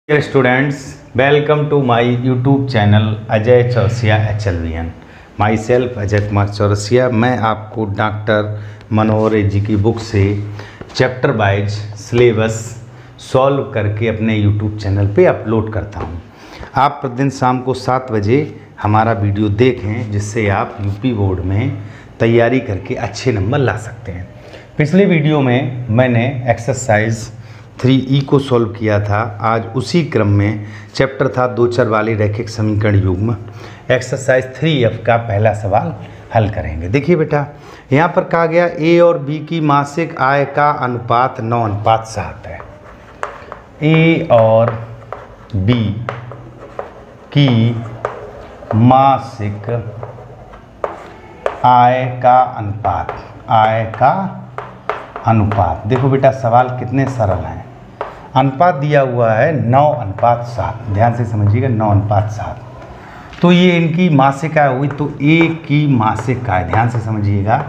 Dear students, welcome to my YouTube channel Ajay Chaurasia HLVN। My self Ajay Kumar Chaurasia. मैं आपको doctor मनोहर जी की book से चैप्टर वाइज सिलेबस सॉल्व करके अपने YouTube चैनल पे अपलोड करता हूँ। आप प्रतिदिन शाम को 7 बजे हमारा वीडियो देखें, जिससे आप यूपी बोर्ड में तैयारी करके अच्छे नंबर ला सकते हैं। पिछले वीडियो में मैंने एक्सरसाइज 3E को सॉल्व किया था। आज उसी क्रम में चैप्टर था दो चर वाले रैखिक समीकरण युग्म, एक्सरसाइज 3F का पहला सवाल हल करेंगे। देखिए बेटा, यहाँ पर कहा गया A और B की मासिक आय का अनुपात 9:7 है। A और B की मासिक आय का अनुपात, देखो बेटा सवाल कितने सरल हैं। अनुपात दिया हुआ है 9:7, ध्यान से समझिएगा 9:7। तो ये इनकी मासिक आय हुई, तो A की मासिक आय, ध्यान से समझिएगा,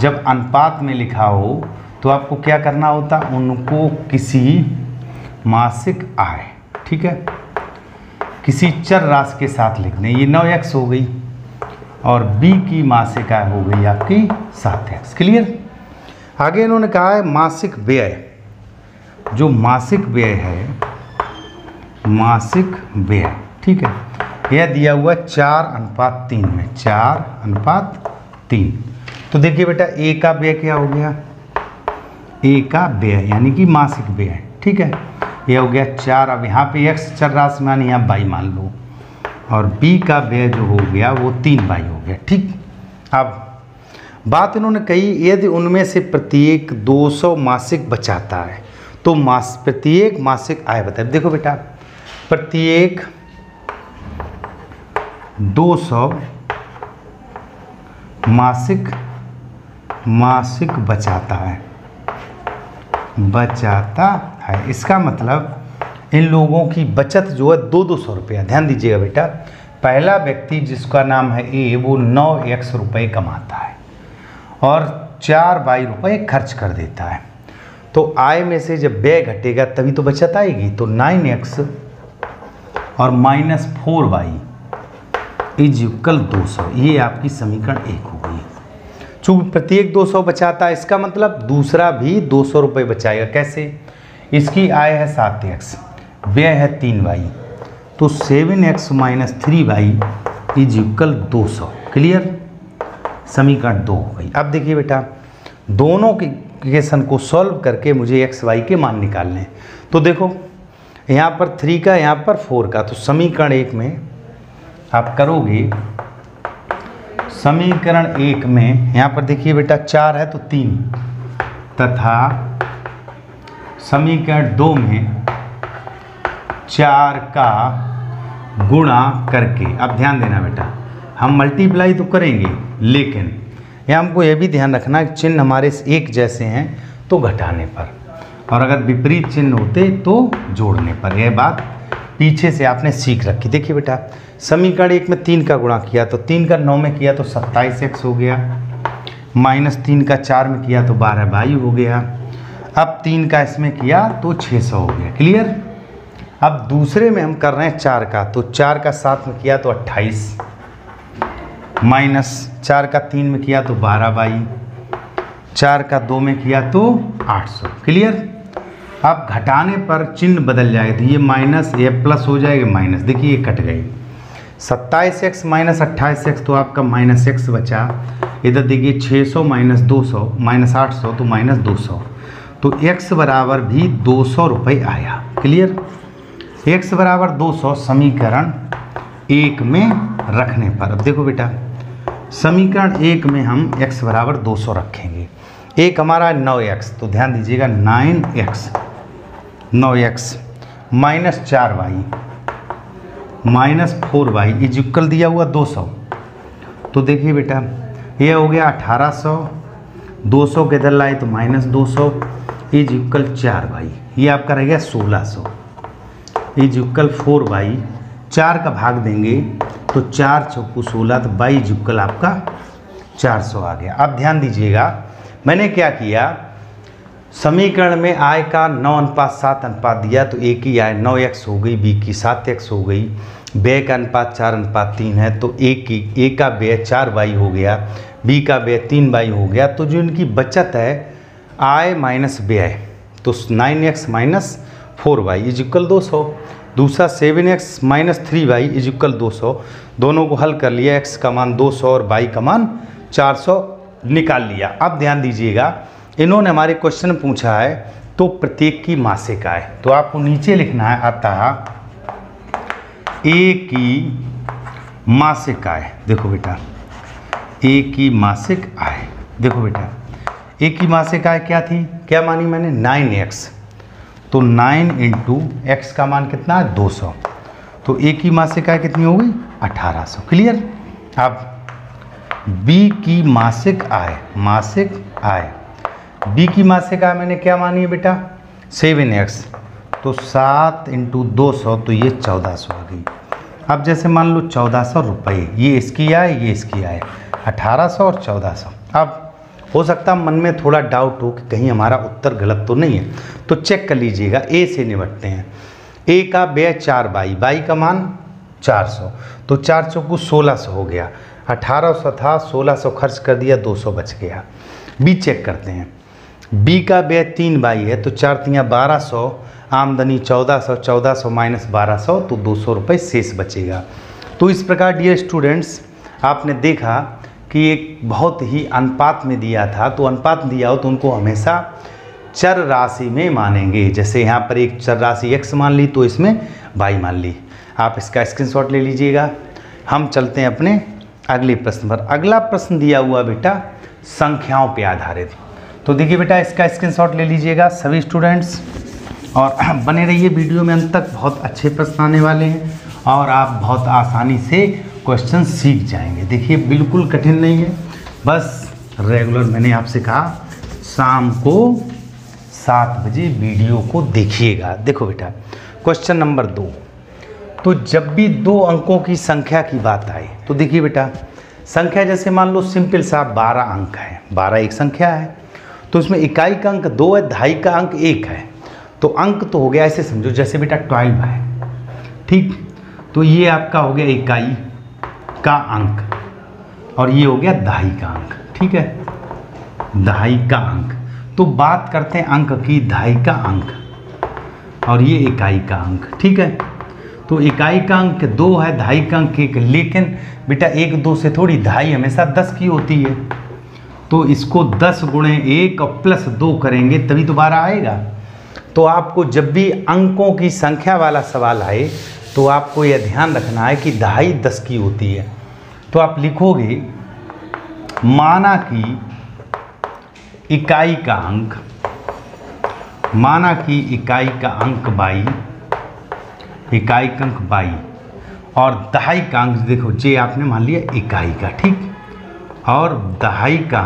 जब अनुपात में लिखा हो तो आपको क्या करना होता, उनको किसी मासिक आय, ठीक है, किसी चर राशि के साथ लिख दें। ये 9x हो गई और B की मासिक आय हो गई आपकी 7x। क्लियर। आगे इन्होंने कहा है मासिक व्यय, जो मासिक व्यय है, मासिक व्यय, ठीक है, यह दिया हुआ 4:3 में, 4:3। तो देखिए बेटा A का व्यय क्या हो गया, A का व्यय यानी कि मासिक व्यय, ठीक है, यह हो गया 4। अब यहाँ पे x चर राशि मान यहाँ y मान लो, और B का व्यय जो हो गया वो 3y हो गया, ठीक। अब बात इन्होंने कही, यदि उनमें से प्रत्येक 200 मासिक बचाता है तो प्रत्येक मासिक आय बताए। देखो बेटा, प्रत्येक 200 मासिक बचाता है, इसका मतलब इन लोगों की बचत जो है 200 रुपया। ध्यान दीजिएगा बेटा, पहला व्यक्ति जिसका नाम है A, वो 9x रुपये कमाता है और 4y रुपये खर्च कर देता है। तो आय में से जब व्यय घटेगा तभी तो बचत आएगी। तो 9x और -4y इज इक्वल 200, ये आपकी समीकरण 1 हो गई। चूँकि प्रत्येक 200 बचाता है, इसका मतलब दूसरा भी 200 रुपये बचाएगा। कैसे? इसकी आय है 7x, व्यय है 3y, तो 7x - 3y is equal 200। Clear. समीकरण 2 हो गई। अब देखिए बेटा, दोनों के इक्वेशन को सॉल्व करके मुझे x y के मान निकालने हैं। तो देखो यहाँ पर 3 का, यहाँ पर 4 का, तो समीकरण 1 में आप करोगे, समीकरण 1 में यहाँ पर देखिए बेटा 4 है तो 3, तथा समीकरण 2 में 4 का गुणा करके, अब ध्यान देना बेटा, हम मल्टीप्लाई तो करेंगे, लेकिन यह हमको यह भी ध्यान रखना कि चिन्ह हमारे एक जैसे हैं तो घटाने पर, और अगर विपरीत चिन्ह होते तो जोड़ने पर। यह बात पीछे से आपने सीख रखी। देखिए बेटा, समीकरण 1 में 3 का गुणा किया तो 3 का 9 में किया तो 27x हो गया, -3 का 4 में किया तो 12y हो गया, अब 3 का इसमें किया तो 600 हो गया। क्लियर। अब दूसरे में हम कर रहे हैं 4 का, तो 4 का 7 में किया तो 28, -4 का 3 में किया तो 12y, 4 का 2 में किया तो 800। क्लियर। अब घटाने पर चिन्ह बदल जाएगा, तो ये माइनस, ये प्लस हो जाएगा माइनस, देखिए ये कट गई। 27x - 28x तो आपका -x बचा। इधर देखिए 600 - 200 -800 तो -200, तो x बराबर भी 200 रुपये आया। क्लियर। x बराबर 200 समीकरण 1 में रखने पर। अब देखो बेटा, समीकरण 1 में हम x बराबर 200 रखेंगे। एक हमारा 9x, तो ध्यान दीजिएगा 9x -4y -4y is equal दिया हुआ 200। तो देखिए बेटा, ये हो गया 1800, 200 के इधर लाए तो -200 इज इक्वल 4y, ये आपका रह गया 1600 इज इक्वल 4y। 4 का भाग देंगे तो 4 चौकू 16, तो y इज इक्वल आपका 400 आ गया। अब ध्यान दीजिएगा, मैंने क्या किया, समीकरण में आय का 9:7 अनुपात दिया, तो ए की आय 9x हो गई, बी की 7x हो गई, व्यय का अनुपात 4:3 है, तो ए का व्यय 4y हो गया, बी का व्यय 3y हो गया। तो जो इनकी बचत है आय माइनस व्यय, तो 9x minus 4y is equal 200। दूसरा 7x minus 3y is equal 200। दोनों को हल कर लिया, x का मान 200 और y का मान 400 निकाल लिया। अब ध्यान दीजिएगा, इन्होंने हमारे क्वेश्चन पूछा है तो प्रत्येक की मासिक आय, तो आपको नीचे लिखना है अतः ए की मासिक आय। देखो बेटा, ए की मासिक आय, देखो बेटा ए की मासिक आय क्या थी, क्या मानी मैंने 9x, तो 9 इंटू एक्स का मान कितना है 200, तो ए की मासिक आय कितनी हो गई 1800। क्लियर। अब बी की मासिक आय, बी की मासिक आय मैंने क्या मानी है बेटा 7x, तो 7 इंटू 200, तो ये 1400 आ गई। अब जैसे मान लो 1400 रुपये, ये इसकी आय, ये इसकी आय, 1800 और 1400। अब हो सकता है मन में थोड़ा डाउट हो कि कहीं हमारा उत्तर गलत तो नहीं है, तो चेक कर लीजिएगा। ए से निपटते हैं। ए का व्यय 4y, y का मान 400, तो 400 को 1600 हो गया, 1800 था 1600 खर्च कर दिया, 200 बच गया। बी चेक करते हैं। बी का व्यय 3y है, तो 4 तियाँ 1200, आमदनी 1400, 1400 माइनस 1200, तो 200 रुपये शेष बचेगा। तो इस प्रकार डियर स्टूडेंट्स, आपने देखा कि एक बहुत ही अनुपात में दिया था, तो अनुपात दिया हो तो उनको हमेशा चर राशि में मानेंगे। जैसे यहाँ पर एक चर राशि x मान ली, तो इसमें y मान ली। आप इसका स्क्रीनशॉट ले लीजिएगा। हम चलते हैं अपने अगले प्रश्न पर। अगला प्रश्न दिया हुआ बेटा संख्याओं पे आधारित, तो देखिए बेटा इसका स्क्रीनशॉट ले लीजिएगा सभी स्टूडेंट्स, और बने रहिए वीडियो में अंत तक। बहुत अच्छे प्रश्न आने वाले हैं और आप बहुत आसानी से क्वेश्चन सीख जाएंगे। देखिए बिल्कुल कठिन नहीं है, बस रेगुलर मैंने आपसे कहा शाम को 7 बजे वीडियो को देखिएगा। देखो बेटा क्वेश्चन नंबर 2, तो जब भी 2 अंकों की संख्या की बात आए, तो देखिए बेटा संख्या जैसे मान लो सिंपल सा 12 अंक है, 12 एक संख्या है, तो इसमें इकाई का अंक 2 है, दहाई का अंक 1 है, तो अंक तो हो गया ऐसे समझो जैसे बेटा 12 है, ठीक। तो ये आपका हो गया इकाई का अंक और ये हो गया दहाई का अंक, ठीक है, दहाई का अंक। तो बात करते हैं अंक की, दहाई का अंक और ये इकाई का अंक, ठीक है। तो इकाई का अंक 2 है, दहाई का अंक 1, लेकिन बेटा 1 2 से थोड़ी, दहाई हमेशा 10 की होती है, तो इसको 10 गुणे 1 और प्लस 2 करेंगे तभी तो 12 आएगा। तो आपको जब भी अंकों की संख्या वाला सवाल आए तो आपको यह ध्यान रखना है कि दहाई 10 की होती है। तो आप लिखोगे माना कि इकाई का अंक, माना कि इकाई का अंक 22, इकाई का अंक 22 और दहाई का अंक देखो जे आपने मान लिया इकाई का, ठीक, और दहाई का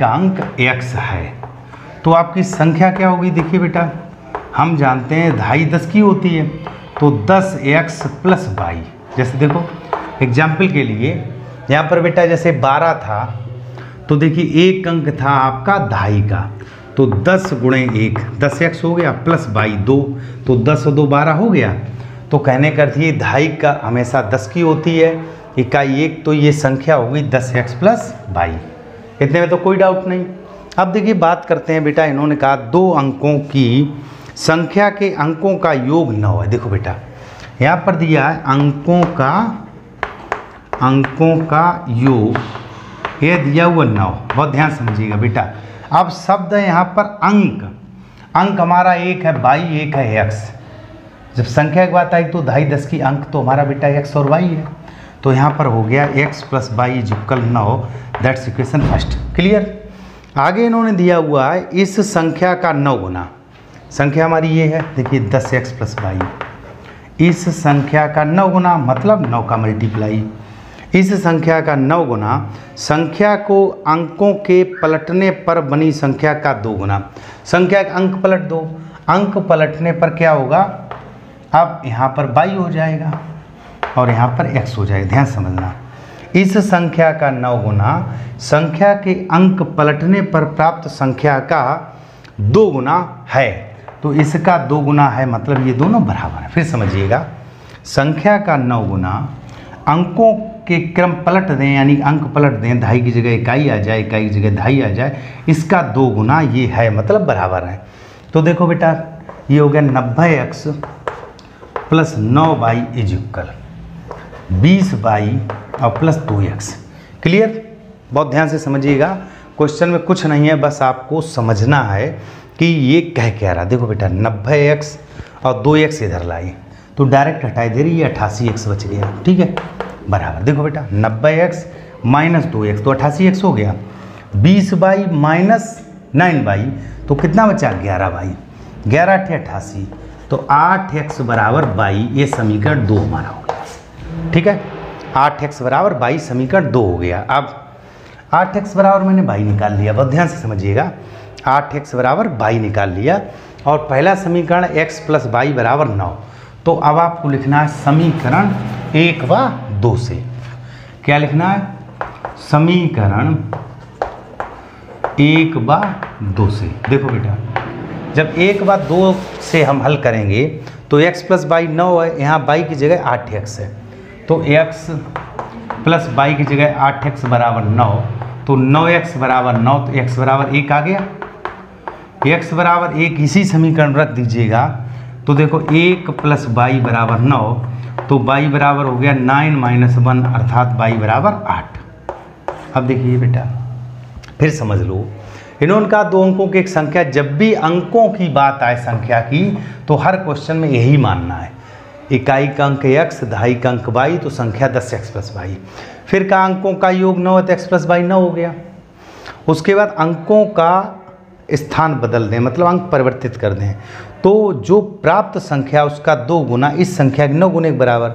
अंक x है। तो आपकी संख्या क्या होगी, देखिए बेटा हम जानते हैं दहाई 10 की होती है, तो 10x प्लस 22। जैसे देखो एग्जाम्पल के लिए यहाँ पर बेटा जैसे 12 था, तो देखिए एक अंक था आपका दहाई का, तो 10 गुणे 1 10x हो गया प्लस 22 2, तो 10 और 2 12 हो गया। तो कहने का अर्थ ये दहाई का हमेशा 10 की होती है, इकाई 1, तो ये संख्या होगी 10x प्लस 22। इतने में तो कोई डाउट नहीं। अब देखिए बात करते हैं बेटा, इन्होंने कहा 2 अंकों की संख्या के अंकों का योग 9 है। देखो बेटा यहाँ पर दिया है अंकों का योग, ये दिया हुआ 9, बहुत ध्यान समझिएगा बेटा। अब शब्द है यहाँ पर अंक हमारा 1 है, y 1 है, x। जब संख्या की बात आई तो दहाई 10 की, अंक तो हमारा बेटा x और y है, तो यहाँ पर हो गया x plus y is equal 9, that's equation first. Clear. आगे इन्होंने दिया हुआ है इस संख्या का 9 गुना, संख्या हमारी ये है, देखिए 10x प्लस वाई, इस संख्या का 9 गुना मतलब 9 का मल्टीप्लाई, इस संख्या का 9 गुना संख्या को अंकों के पलटने पर बनी संख्या का 2 गुना। संख्या का अंक पलट दो, अंक पलटने पर क्या होगा, अब यहाँ पर y हो जाएगा और यहाँ पर x हो जाएगा। ध्यान समझना, इस संख्या का 9 गुना संख्या के अंक पलटने पर प्राप्त संख्या का 2 गुना है। तो इसका 2 गुना है, मतलब ये दोनों बराबर है। फिर समझिएगा, संख्या का 9 गुना अंकों के क्रम पलट दें, यानी अंक पलट दें, दहाई की जगह इकाई आ जाए, इकाई की जगह दहाई आ जाए, इसका 2 गुना ये है, मतलब बराबर है। तो देखो बेटा, ये हो गया 90x plus 9y is equal 20y और प्लस 2x। क्लियर? बहुत ध्यान से समझिएगा, क्वेश्चन में कुछ नहीं है, बस आपको समझना है कि ये कह क्या रहा। देखो बेटा, 90x और 2x इधर लाई तो डायरेक्ट हटाई दे रही है, 88x बच गया। ठीक है, बराबर। देखो बेटा, 90x माइनस 2x तो 88x हो गया, 20y माइनस 9y तो कितना बचा, 11y, 11 × 88 तो 8x बराबर 22। ये समीकरण 2 हमारा हो गया। ठीक है, 8x बराबर 22 समीकरण 2 हो गया। अब 8x बराबर मैंने 22 निकाल लिया, बहुत ध्यान से समझिएगा, 8x बराबर 22 निकाल लिया और पहला समीकरण x प्लस y बराबर 9। तो अब आपको लिखना है समीकरण 1 व 2 से। क्या लिखना है? समीकरण 1 व 2 से। देखो बेटा, जब 1 व 2 से हम हल करेंगे तो x प्लस y 9 है, यहाँ y की जगह 8x है, तो x प्लस y की जगह 8x बराबर 9, तो 9x बराबर 9, तो x बराबर 1 आ गया। x बराबर 1 इसी समीकरण रख दीजिएगा, तो देखो 1 प्लस y बराबर 9, तो y बराबर हो गया 9 - 1 अर्थात y बराबर 8। अब देखिए बेटा, फिर समझ लो, इन्होंने कहा 2 अंकों की एक संख्या, जब भी अंकों की बात आए संख्या की तो हर क्वेश्चन में यही मानना है, इकाई का अंक x, दहाई का अंक y, तो संख्या 10x प्लस y। फिर का अंकों का योग 9 है तो x प्लस y 9 हो गया। उसके बाद अंकों का स्थान बदल दें, मतलब अंक परिवर्तित कर दें, तो जो प्राप्त संख्या उसका 2 गुना इस संख्या के 9 गुने के बराबर।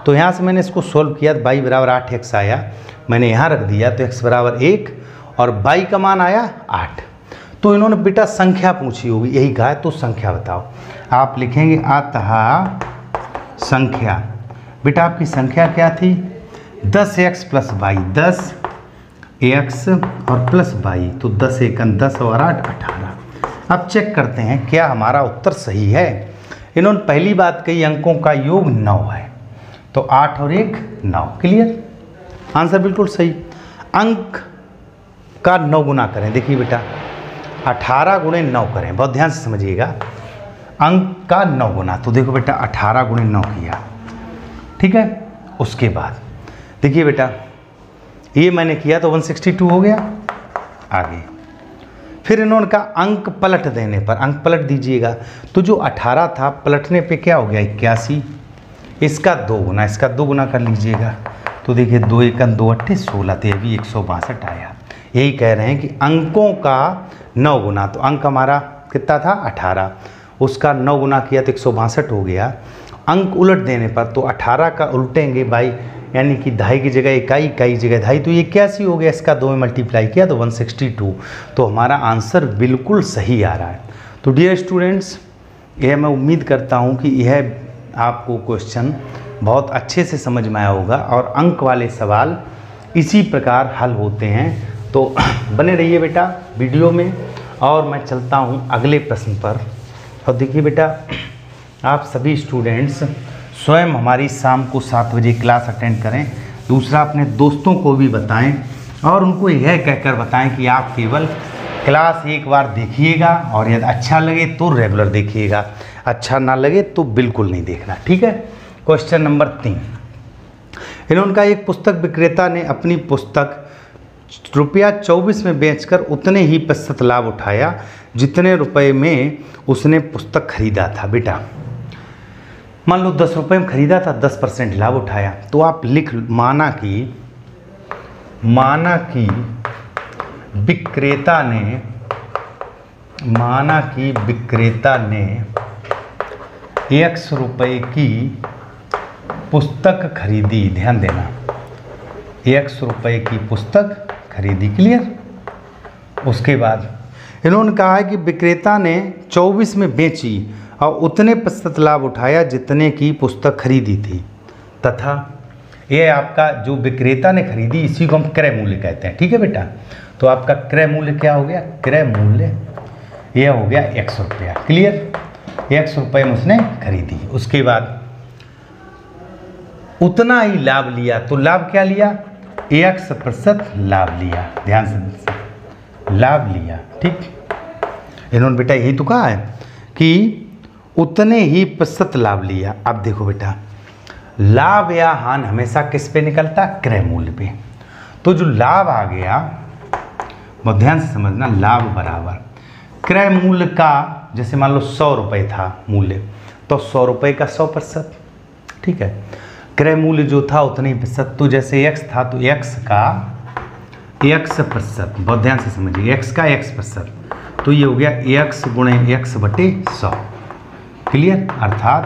तो यहाँ से मैंने इसको सोल्व किया तो y बराबर 8x आया, मैंने यहाँ रख दिया तो x बराबर 1 और y का मान आया 8। तो इन्होंने बेटा संख्या पूछी होगी, यही कहा है, तो संख्या बताओ। आप लिखेंगे अतः संख्या। बेटा आपकी संख्या क्या थी? 10x प्लस y, 10x और प्लस y, तो 10 × 1 = 10 और 8 = 18। अब चेक करते हैं क्या हमारा उत्तर सही है। इन्होंने पहली बात कही अंकों का योग 9 है, तो 8 और 1 9। क्लियर? आंसर बिल्कुल सही। अंक का 9 गुना करें। देखिए बेटा, 18 × 9 करें, बहुत ध्यान से समझिएगा, अंक का 9 गुना। तो देखो बेटा 18 × 9 किया, ठीक है। उसके बाद देखिए बेटा, ये मैंने किया तो 162 हो गया। आगे फिर इन्होंने कहा अंक पलट देने पर, अंक पलट दीजिएगा, तो जो 18 था पलटने पे क्या हो गया 81, इसका 2 गुना, इसका 2 गुना कर लीजिएगा। तो देखिए 2 × 1 = 2 = 8 16, तो ये भी 162 आया। यही कह रहे हैं कि अंकों का 9 गुना, तो अंक हमारा कितना था 18, उसका 9 गुना किया तो 162 हो गया। अंक उलट देने पर तो 18 का उल्टेंगे बाई, यानी कि दहाई की जगह इकाई, इकाई की जगह दहाई, तो ये 81 हो गया। इसका 2 में मल्टीप्लाई किया तो 162। तो हमारा आंसर बिल्कुल सही आ रहा है। तो डियर स्टूडेंट्स, यह मैं उम्मीद करता हूँ कि यह आपको क्वेश्चन बहुत अच्छे से समझ में आया होगा और अंक वाले सवाल इसी प्रकार हल होते हैं। तो बने रहिए बेटा वीडियो में, और मैं चलता हूँ अगले प्रश्न पर। और देखिए बेटा, आप सभी स्टूडेंट्स स्वयं हमारी शाम को 7 बजे क्लास अटेंड करें, दूसरा अपने दोस्तों को भी बताएं और उनको यह कहकर बताएं कि आप केवल क्लास एक बार देखिएगा और यदि अच्छा लगे तो रेगुलर देखिएगा, अच्छा ना लगे तो बिल्कुल नहीं देखना। ठीक है। क्वेश्चन नंबर 3, इन्होंने कहा एक पुस्तक विक्रेता ने अपनी पुस्तक ₹24 में बेचकर उतने ही प्रतिशत लाभ उठाया जितने रुपए में उसने पुस्तक खरीदा था। बेटा मान लो 10 रुपये में खरीदा था, 10% लाभ उठाया, तो आप लिख माना कि विक्रेता ने X रुपये की पुस्तक खरीदी। ध्यान देना, X रुपये की पुस्तक खरीदी। क्लियर? उसके बाद इन्होंने कहा है कि विक्रेता ने 24 में बेची और उतने प्रतिशत लाभ उठाया जितने की पुस्तक खरीदी थी, तथा ये आपका जो विक्रेता ने खरीदी इसी को हम क्रय मूल्य कहते हैं। ठीक है बेटा, तो आपका क्रय मूल्य क्या हो गया, क्रय मूल्य यह हो गया 100 रुपया। क्लियर, 100 रुपये में उसने खरीदी। उसके बाद उतना ही लाभ लिया, तो लाभ क्या लिया, 100% लाभ लिया। ध्यान से, लाभ लिया। ठीक, इन्होंने बेटा यही तो कहा है कि उतने ही प्रतिशत लाभ लिया। अब देखो बेटा, लाभ या हानि हमेशा किस पे निकलता, क्रय मूल्य पे। तो जो लाभ आ गया, बहुत ध्यान से समझना, लाभ बराबर क्रय मूल्य का, जैसे मान लो 100 रुपये था मूल्य, तो 100 रुपये का 100%। ठीक है, क्रय मूल्य जो था उतने ही प्रतिशत। तो जैसे x था तो x का x%, बहुत ध्यान से समझिए, x का x%, तो ये हो गया x गुणे x बटे 100। क्लियर, अर्थात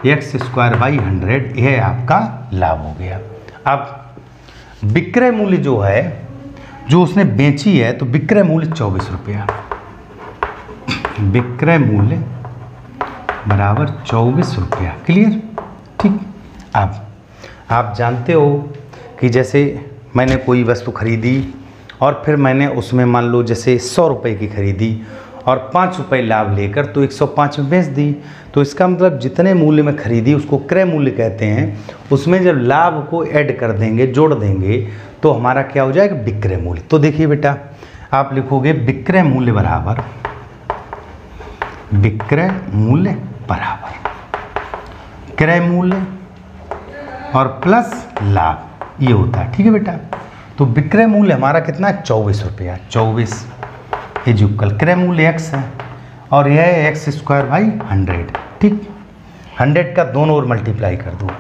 x²/100 यह आपका लाभ हो गया। अब विक्रय मूल्य जो है, जो उसने बेची है, तो विक्रय मूल्य 24 रुपया, विक्रय मूल्य बराबर 24 रुपया। क्लियर, ठीक। अब आप जानते हो कि जैसे मैंने कोई वस्तु खरीदी और फिर मैंने उसमें मान लो जैसे 100 रुपये की खरीदी और 5 रुपये लाभ लेकर तो 105 में बेच दी, तो इसका मतलब जितने मूल्य में खरीदी उसको क्रय मूल्य कहते हैं। उसमें जब लाभ को ऐड कर देंगे, जोड़ देंगे, तो हमारा क्या हो जाएगा, विक्रय मूल्य। तो देखिए बेटा, आप लिखोगे विक्रय मूल्य बराबर, विक्रय मूल्य बराबर क्रय मूल्य और प्लस लाभ, ये होता है। ठीक है बेटा, तो विक्रय मूल्य हमारा कितना है, 24 रुपया। 24 इक्वल क्रय मूल्य x है और यह है x²/100। ठीक, 100 का दोनों ओर मल्टीप्लाई कर दो,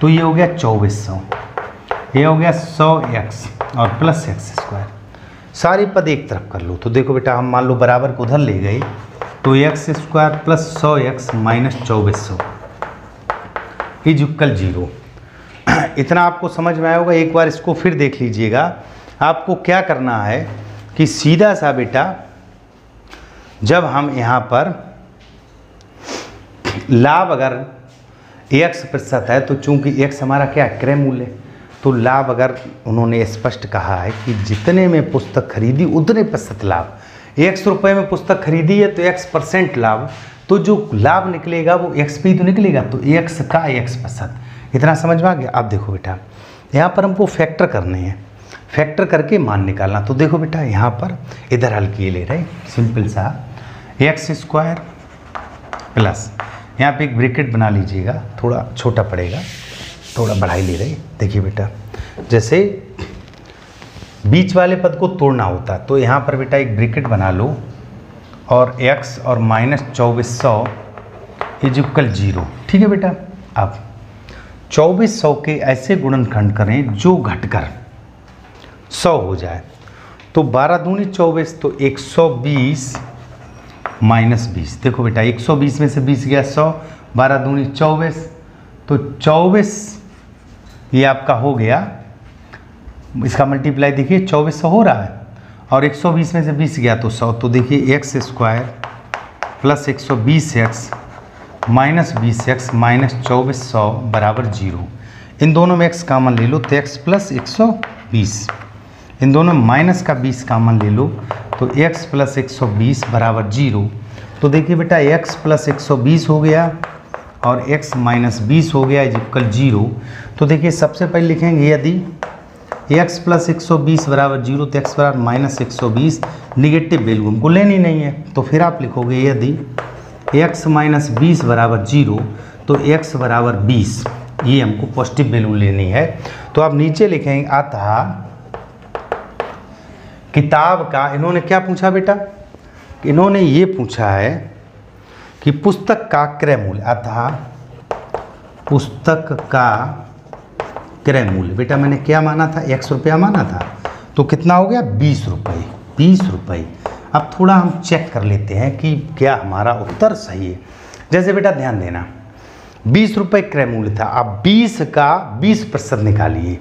तो ये हो गया 2400, ये हो गया 100x और प्लस x²। सारी पद एक तरफ कर लो। तो देखो बेटा, हम मान लो बराबर को उधर ले गए, तो x² plus 100x minus 2400 equal 0। इतना आपको समझ में आया होगा। एक बार इसको फिर देख लीजिएगा। आपको क्या करना है कि सीधा सा बेटा, जब हम यहाँ पर लाभ अगर 1% है, तो चूंकि x हमारा क्या है, क्रय मूल्य, तो लाभ अगर उन्होंने स्पष्ट कहा है कि जितने में पुस्तक खरीदी उतने प्रतिशत लाभ। 100 रुपये में पुस्तक खरीदी है तो x% लाभ, तो जो लाभ निकलेगा वो x पे ही तो निकलेगा, तो x का x%। इतना समझ में आ गया। अब देखो बेटा, यहाँ पर हमको फैक्टर करने हैं, फैक्टर करके मान निकालना। तो देखो बेटा, यहाँ पर इधर हल किए ले रहे, सिंपल सा x² प्लस, यहाँ पे एक ब्रैकेट बना लीजिएगा, थोड़ा छोटा पड़ेगा, थोड़ा बढ़ाई ले रहे। देखिए बेटा, जैसे बीच वाले पद को तोड़ना होता है, तो यहाँ पर बेटा एक ब्रैकेट बना लो और x और माइनस 2400 इक्वल 0। ठीक है बेटा, अब 2400 के ऐसे गुणनखंड करें जो घटकर 100 हो जाए। तो 12 दूनी 24, तो 120 माइनस 20। देखो बेटा, 120 में से 20 गया 100, 12 दूनी 24, तो 24 ये आपका हो गया। इसका मल्टीप्लाई देखिए, 2400 हो रहा है और 120 में से 20 गया तो 100। तो देखिए x² plus 120x minus 20x minus 2400 बराबर 0। इन दोनों में x कॉमन ले लो तो x प्लस 120, इन दोनों में माइनस का 20 कॉमन ले लो तो x प्लस 120 बराबर 0। तो देखिए बेटा, x प्लस 120 हो गया और x माइनस 20 हो गया इक्वल 0। तो देखिए, सबसे पहले लिखेंगे यदि x प्लस 120 बराबर 0, तो x बराबर माइनस 120, निगेटिव वैल्यू हमको लेनी नहीं है। तो फिर आप लिखोगे यदि x माइनस 20 बराबर 0, तो x बराबर 20, ये हमको पॉजिटिव वैल्यू लेनी है। तो आप नीचे लिखेंगे अतः किताब का, इन्होंने क्या पूछा बेटा, इन्होंने ये पूछा है कि पुस्तक का क्रय मूल्य, अतः पुस्तक का क्रय मूल्य। बेटा मैंने क्या माना था, 100 रुपया माना था, तो कितना हो गया, 20 रुपये। 20 रुपये। अब थोड़ा हम चेक कर लेते हैं कि क्या हमारा उत्तर सही है। जैसे बेटा ध्यान देना, 20 रुपये क्रय मूल्य था, अब 20 का 20% निकालिए।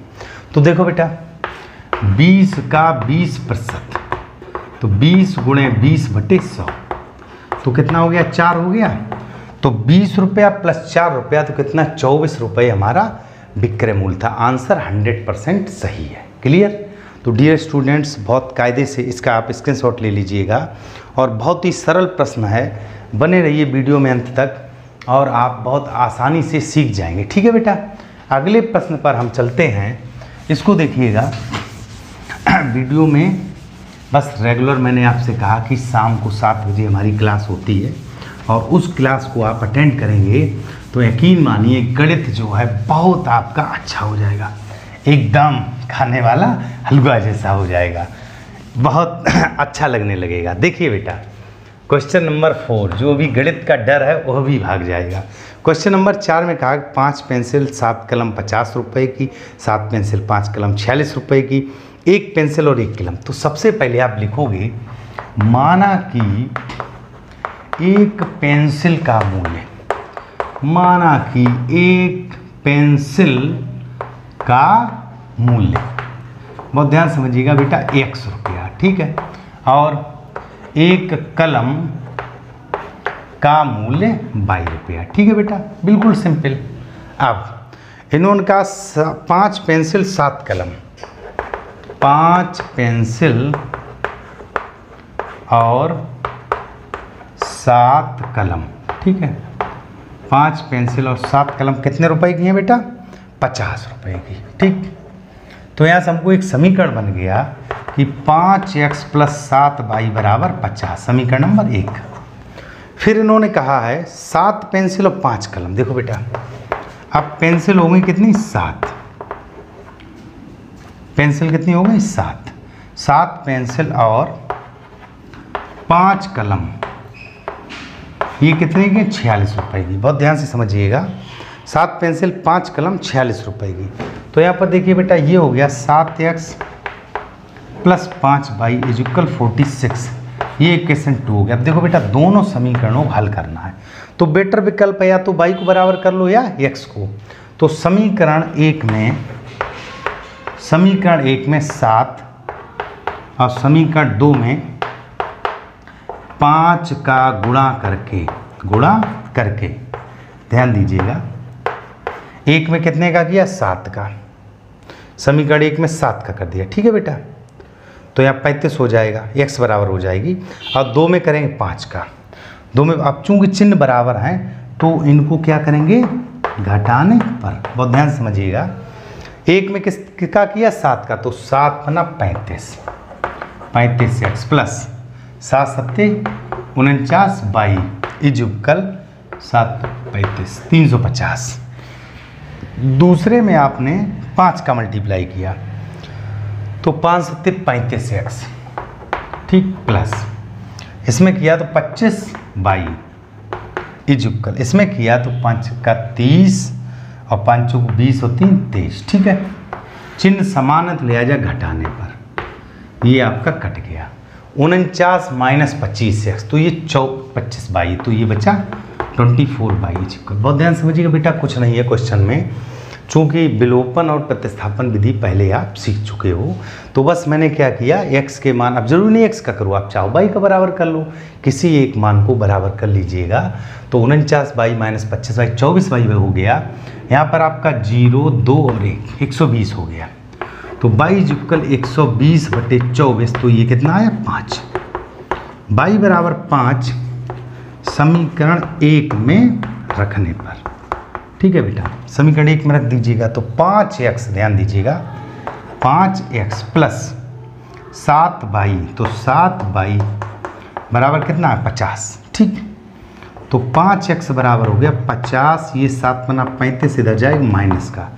तो देखो बेटा, 20 का 20%, तो 20 गुणे 20 बटे 100, तो कितना हो गया, 4 हो गया। तो 20 रुपया प्लस 4 रुपया, तो कितना, 24 रुपये हमारा विक्रय मूल्य था। आंसर 100% सही है। क्लियर? तो डियर स्टूडेंट्स, बहुत कायदे से इसका आप स्क्रीनशॉट ले लीजिएगा और बहुत ही सरल प्रश्न है। बने रहिए वीडियो में अंत तक और आप बहुत आसानी से सीख जाएंगे। ठीक है बेटा, अगले प्रश्न पर हम चलते हैं। इसको देखिएगा वीडियो में। बस रेगुलर मैंने आपसे कहा कि शाम को 7 बजे हमारी क्लास होती है और उस क्लास को आप अटेंड करेंगे तो यकीन मानिए गणित जो है बहुत आपका अच्छा हो जाएगा, एकदम खाने वाला हलवा जैसा हो जाएगा, बहुत अच्छा लगने लगेगा। देखिए बेटा, क्वेश्चन नंबर 4, जो भी गणित का डर है वह भी भाग जाएगा। क्वेश्चन नंबर 4 में कहा 5 पेंसिल 7 कलम 50 रुपये की, 7 पेंसिल 5 कलम 46 रुपये की, 1 पेंसिल और 1 कलम। तो सबसे पहले आप लिखोगे माना कि एक पेंसिल का मूल्य, माना कि एक पेंसिल का मूल्य, बहुत ध्यान समझिएगा बेटा, 100 रुपया। ठीक है, और एक कलम का मूल्य 22 रुपया। ठीक है बेटा, बिल्कुल सिंपल। अब इन्होंने कहा 5 पेंसिल 7 कलम, 5 पेंसिल और 7 कलम। ठीक है, 5 पेंसिल और 7 कलम कितने रुपए की हैं बेटा? 50 रुपये की। ठीक, तो यहाँ से हमको एक समीकरण बन गया कि 5x + 7y = 50, समीकरण नंबर 1। फिर इन्होंने कहा है 7 पेंसिल और 5 कलम। देखो बेटा, अब पेंसिल हो गई कितनी? 7। पेंसिल कितनी हो गई? 7। 7 पेंसिल और 5 कलम, ये कितने की? 46 रुपये की। बहुत ध्यान से समझिएगा, 7 पेंसिल 5 कलम 46 रुपये की। तो यहाँ पर देखिए बेटा, ये हो गया 7x + 5y = 46। ये इक्वेशन 2 हो गया। अब देखो बेटा, दोनों समीकरणों को हल करना है तो बेटर विकल्प है या तो y को बराबर कर लो या x को। तो समीकरण 1 में 7 और समीकरण 2 में 5 का गुणा करके ध्यान दीजिएगा, 1 में कितने का किया? 7 का। समीकरण 1 में 7 का कर दिया। ठीक है बेटा, तो यहाँ 35 हो जाएगा, x बराबर हो जाएगी। और 2 में करेंगे 5 का। 2 में अब चूंकि चिन्ह बराबर हैं तो इनको क्या करेंगे? घटाने पर। बहुत ध्यान समझिएगा, 1 में किसका किया? 7 का, तो 7 बना 35, 35x + 7 × 7 = 49y = 7 35 350। दूसरे में आपने 5 का मल्टीप्लाई किया तो 5 × 7 = 35x। ठीक, प्लस इसमें किया तो 25y = इसमें किया तो 5 का 30 और 5 को 20 और 3 23। ठीक है, चिन्ह समान लिया जाए घटाने पर, ये आपका कट गया। 49 - 25x, तो ये 25y, तो ये बचा 24y = बहुत ध्यान समझिएगा बेटा, कुछ नहीं है क्वेश्चन में। चूँकि विलोपन और प्रतिस्थापन विधि पहले आप सीख चुके हो, तो बस मैंने क्या किया, x के मान, अब जरूरी नहीं x का करो, आप चाहो y का बराबर कर लो, किसी एक मान को बराबर कर लीजिएगा। तो 49y - 25y 24y हो गया। यहाँ पर आपका 0 2 और 1 120 हो गया। तो y = 120/24, तो ये कितना आया? 5। y = 5 समीकरण 1 में रखने पर। ठीक है बेटा, समीकरण 1 में रख दीजिएगा तो 5x, ध्यान दीजिएगा, 5x + 7y, तो 7y बराबर कितना है? 50। ठीक, तो 5x बराबर हो गया 50, ये 7 बना 35, इधर जाएगा माइनस का,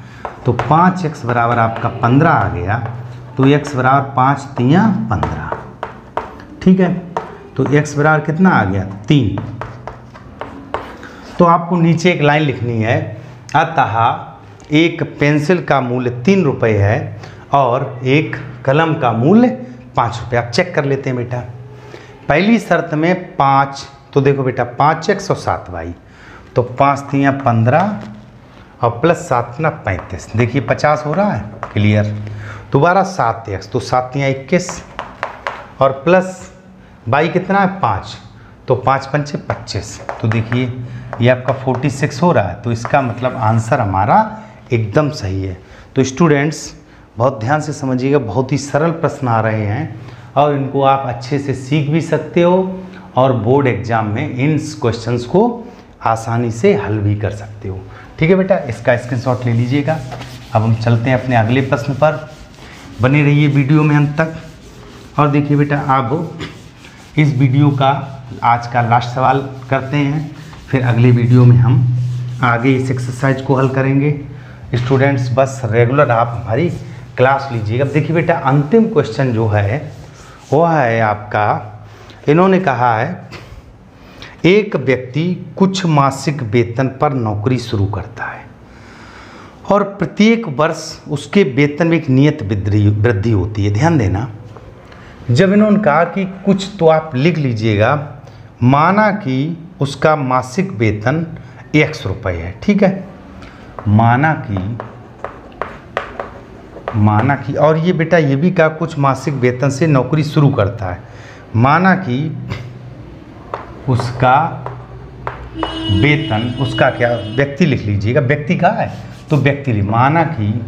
तो 5x बराबर आपका 15 आ गया। तो x बराबर 5 × 3 = 15। ठीक है, तो x बराबर कितना आ गया? 3। तो आपको नीचे एक लाइन लिखनी है, अतः एक पेंसिल का मूल्य 3 रुपये है और एक कलम का मूल्य 5 रुपये। आप चेक कर लेते हैं बेटा। पहली शर्त में 5, तो देखो बेटा 5x और 7y, तो 5 × 3 = 15 और प्लस 7 × 35, देखिए 50 हो रहा है। क्लियर। दोबारा 7x, तो 7 × 3 = 21 और प्लस y कितना है? 5, तो 5 × 5 = 25, तो देखिए ये आपका 46 हो रहा है। तो इसका मतलब आंसर हमारा एकदम सही है। तो स्टूडेंट्स बहुत ध्यान से समझिएगा, बहुत ही सरल प्रश्न आ रहे हैं और इनको आप अच्छे से सीख भी सकते हो और बोर्ड एग्जाम में इन क्वेश्चंस को आसानी से हल भी कर सकते हो। ठीक है बेटा, इसका स्क्रीनशॉट ले लीजिएगा। अब हम चलते हैं अपने अगले प्रश्न पर, बने रहिए वीडियो में अंत तक। और देखिए बेटा, अब इस वीडियो का आज का लास्ट सवाल करते हैं, फिर अगले वीडियो में हम आगे इस एक्सरसाइज को हल करेंगे। स्टूडेंट्स बस रेगुलर आप हमारी क्लास लीजिएगा। अब देखिए बेटा, अंतिम क्वेश्चन जो है वो है आपका, इन्होंने कहा है एक व्यक्ति कुछ मासिक वेतन पर नौकरी शुरू करता है और प्रत्येक वर्ष उसके वेतन में एक नियत वृद्धि होती है। ध्यान देना, जब इन्होंने कहा कि कुछ, तो आप लिख लीजिएगा, माना कि उसका मासिक वेतन X रुपये है। ठीक है, माना कि और ये बेटा ये भी कहा कुछ मासिक वेतन से नौकरी शुरू करता है। माना कि उसका वेतन, उसका क्या, व्यक्ति लिख लीजिएगा, व्यक्ति का है तो व्यक्ति लिख, माना कि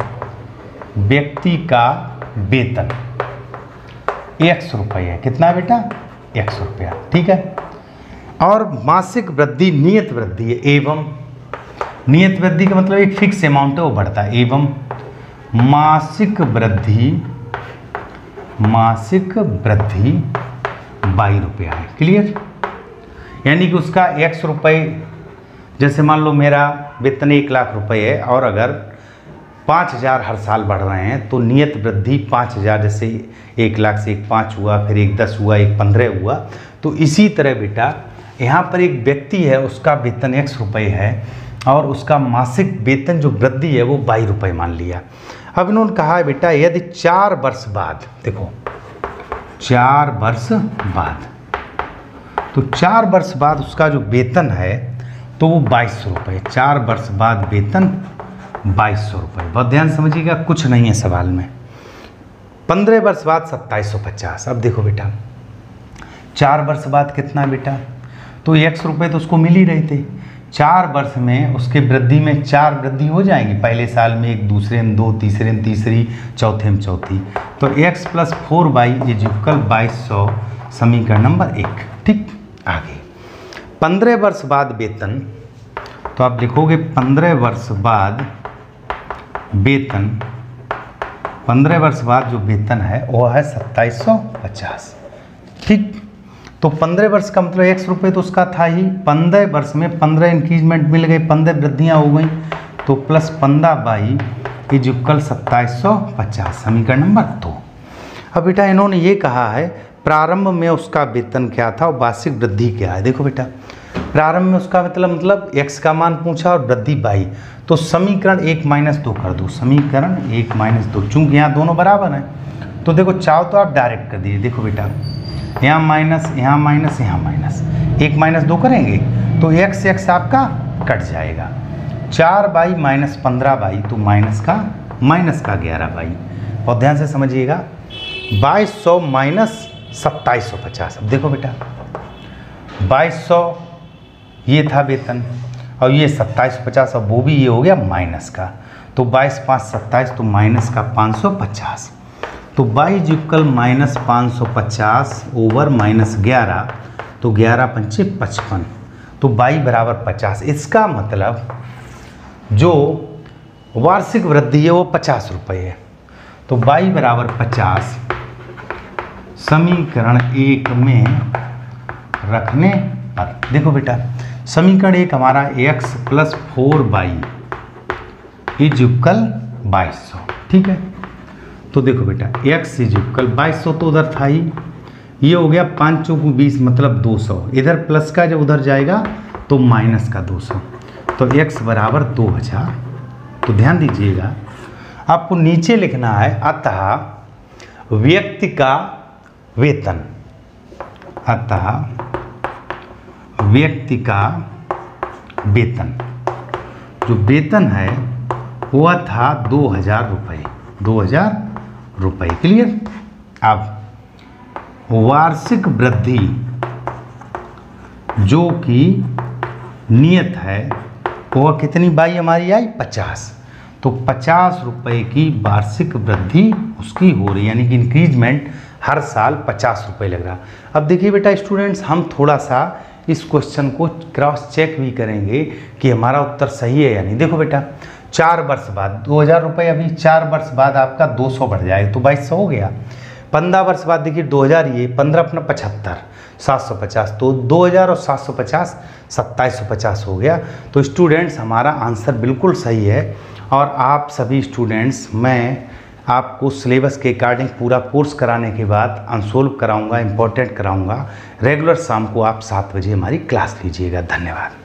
व्यक्ति का वेतन X रुपये है। कितना है बेटा? X रुपया। ठीक है, और मासिक वृद्धि नियत वृद्धि है। एवं नियत वृद्धि का मतलब एक फिक्स अमाउंट है, वो बढ़ता है। एवं मासिक वृद्धि 22 रुपया है। क्लियर? यानी कि उसका X रुपये, जैसे मान लो मेरा वेतन 1 लाख रुपए है और अगर 5,000 हर साल बढ़ रहे हैं तो नियत वृद्धि 5,000, जैसे 1 लाख से 1 5 हुआ, फिर 1 10 हुआ, 1 15 हुआ। तो इसी तरह बेटा यहाँ पर एक व्यक्ति है, उसका वेतन X रुपये है और उसका मासिक वेतन जो वृद्धि है वो 22 रुपये मान लिया। अब इन्होंने कहा है बेटा, यदि 4 वर्ष बाद, देखो 4 वर्ष बाद, तो 4 वर्ष बाद उसका जो वेतन है तो वो 2200 रुपये। 4 वर्ष बाद वेतन 2200 रुपये। बहुत ध्यान समझिएगा, कुछ नहीं है सवाल में। 15 वर्ष बाद 2750। अब देखो बेटा, 4 वर्ष बाद कितना है बेटा? तो X रुपये तो उसको मिल ही रहे थे। 4 वर्ष में उसके वृद्धि में 4 वृद्धि हो जाएंगी, पहले साल में 1, दूसरे में 2, तीसरे में तीसरी, चौथे में चौथी। तो X + 4y = 2200, समीकरण नंबर 1। ठीक, आगे 15 वर्ष बाद वेतन, तो आप लिखोगे 15 वर्ष बाद वेतन, 15 वर्ष बाद जो वेतन है वो है 2750। ठीक, तो 15 वर्ष का मतलब X रुपये तो उसका था ही। 15 वर्ष में 15 इंक्रीजमेंट मिल गए, 15 वृद्धियाँ हो गई, तो + 15y = 2750, समीकरण नंबर 2। अब बेटा इन्होंने ये कहा है प्रारंभ में उसका वेतन क्या था और वार्षिक वृद्धि क्या है। देखो बेटा, प्रारंभ में उसका मतलब X का मान पूछा और वृद्धि 22, तो समीकरण 1 - 2 कर दो। समीकरण 1 - 2, चूँकि यहाँ दोनों बराबर हैं तो देखो चाहो तो आप डायरेक्ट कर दीजिए। देखो बेटा, यहाँ माइनस, यहाँ माइनस, यहाँ माइनस, 1 - 2 करेंगे तो x आपका कट जाएगा। 4y - 15y, तो माइनस का 11y। और ध्यान से समझिएगा, 2200 - 2750। अब देखो बेटा, 2200 ये था वेतन और ये 2750, और वो भी ये हो गया माइनस का, तो 22 5 27, तो माइनस का 550। तो y = -550 ओवर -11, तो 11 × 5 = 55, तो y = 50। इसका मतलब जो वार्षिक वृद्धि है वो 50 रुपये है, तो y = 50 समीकरण 1 में रखने पर। देखो बेटा, समीकरण 1 हमारा X + 4y = 2200। ठीक है, तो देखो बेटा X = 2200 तो उधर था ही, ये हो गया 5 × 4 = 20, मतलब 200। इधर प्लस का जब उधर जाएगा तो माइनस का 200, तो X = 2000। तो ध्यान दीजिएगा, आपको नीचे लिखना है अतः व्यक्ति का वेतन, अतः व्यक्ति का वेतन, जो वेतन है वह था 2000 रुपये, 2000 रुपये। क्लियर? अब वार्षिक वृद्धि जो कि नियत है वह कितनी बाई हमारी आई? 50। तो 50 रुपये की वार्षिक वृद्धि उसकी हो रही है, यानी कि इंक्रीजमेंट हर साल 50 रुपये लग रहा। अब देखिए बेटा स्टूडेंट्स, हम थोड़ा सा इस क्वेश्चन को क्रॉस चेक भी करेंगे कि हमारा उत्तर सही है या नहीं। देखो बेटा 4 वर्ष बाद 2000 रुपये, अभी 4 वर्ष बाद आपका 200 बढ़ जाएगा तो 2200 हो गया। 15 वर्ष बाद देखिए 2000, ये 15 अपना 75, 750, तो 2000 और 750 2750 हो गया। तो स्टूडेंट्स हमारा आंसर बिल्कुल सही है। और आप सभी स्टूडेंट्स, मैं आपको सिलेबस के अकॉर्डिंग पूरा कोर्स कराने के बाद अनसोल्व कराऊंगा, इम्पोर्टेंट कराऊंगा। रेगुलर शाम को आप 7 बजे हमारी क्लास लीजिएगा। धन्यवाद।